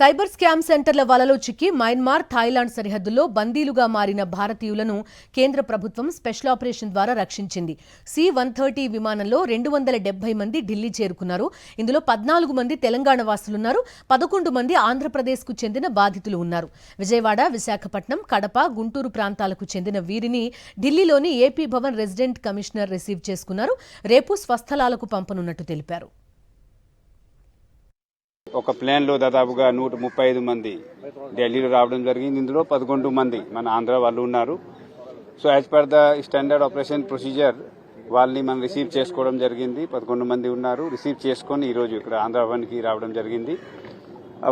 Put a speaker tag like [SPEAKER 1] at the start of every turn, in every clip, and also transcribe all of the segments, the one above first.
[SPEAKER 1] Cyber scam సెంటర్ల వలలో చిక్కి Myanmar, Thailand సరిహద్దుల్లో బందీలుగా మారిన భారతీయులను కేంద్ర ప్రభుత్వం స్పెషల్ ఆపరేషన్ ద్వారా రక్షించింది. C-130 విమానంలో 270 మంది ఢిల్లీ చేరుకున్నారు. ఇందులో 14 మంది తెలంగాణ వాసులున్నారు. 11 మంది ఆంధ్రప్రదేశ్కు చెందిన బాధితులు ఉన్నారు. విజయవాడ, విశాఖపట్నం, కడప, గుంటూరు ప్రాంతాలకు చెందిన వీరిని ఢిల్లీలోని AP Bhavan resident commissioner receive చేసుకున్నారు. రేపు స్వస్థలాలకు పంపనున్నట్టు తెలిపారు.
[SPEAKER 2] ఒక ప్లేన్లో దాదాపుగా 135 మంది ఢిల్లీలో రావడం జరిగింది. ఇందులో 11 మంది మన ఆంధ్ర వాళ్ళు ఉన్నారు. So as per the standard operation procedure వాళ్ళని మనం రిసీవ్ చేసుకోవడం జరిగింది. 11 మంది ఉన్నారు. రిసీవ్ చేసుకొని ఈరోజు ఇక్కడ ఆంధ్ర భవన్కి రావడం జరిగింది.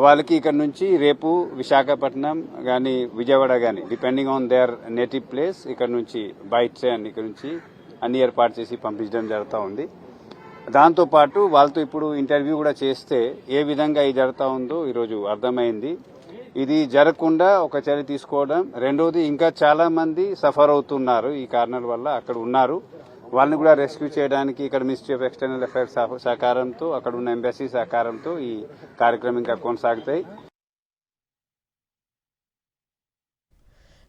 [SPEAKER 2] వాళ్ళకి ఇక్కడ నుంచి రేపు విశాఖపట్నం కానీ విజయవాడ కానీ depending on their native place ఇక్కడ నుంచి బై ట్రైన్ ఇక్కడ నుంచి అన్ని ఏర్పాటు చేసి పంపించడం జరుగుతూ ఉంది. దాంతోపాటు వాళ్ళతో ఇప్పుడు ఇంటర్వ్యూ కూడా చేస్తే ఏ విధంగా ఇది జరుగుతూ ఉందో ఈరోజు అర్థమైంది. ఇది జరగకుండా ఒక చర్య తీసుకోవడం. రెండోది ఇంకా చాలా మంది సఫర్ అవుతున్నారు ఈ కారణాల వల్ల అక్కడ ఉన్నారు. వాళ్ళని కూడా రెస్క్యూ చేయడానికి ఇక్కడ మినిస్ట్రీ ఆఫ్ ఎక్స్టర్నల్ అఫైర్స్ సహకారంతో అక్కడ ఉన్న ఎంబసీ సహకారంతో ఈ కార్యక్రమం ఇంకా కొనసాగుతాయి.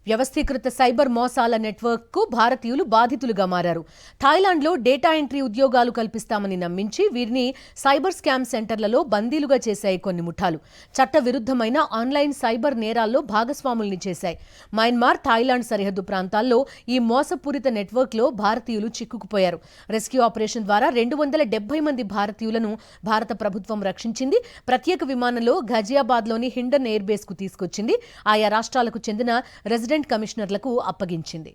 [SPEAKER 1] వ్యవస్థీకృత సైబర్ మోసాల నెట్వర్క్కు భారతీయులు బాధితులుగా మారారు. థాయిలాండ్లో డేటా ఎంట్రీ ఉద్యోగాలు కల్పిస్తామని నమ్మించి వీరిని సైబర్ స్కామ్ సెంటర్లలో బందీలుగా చేశాయి కొన్ని ముఠాలు. చట్టవిరుద్ధమైన ఆన్లైన్ సైబర్ నేరాల్లో భాగస్వాముల్ని చేశాయి. మయన్మార్, థాయిలాండ్ సరిహద్దు ప్రాంతాల్లో ఈ మోసపూరిత నెట్వర్క్లో భారతీయులు చిక్కుకుపోయారు. రెస్క్యూ ఆపరేషన్ ద్వారా 270 మంది భారతీయులను భారత ప్రభుత్వం రక్షించింది. ప్రత్యేక విమానంలో ఘజియాబాద్లోని హిండన్ ఎయిర్ బేస్కు తీసుకొచ్చింది. ఆయా రాష్ట్రాలకు చెందిన రెసిడెంట్ కమిషనర్లకు అప్పగించింది.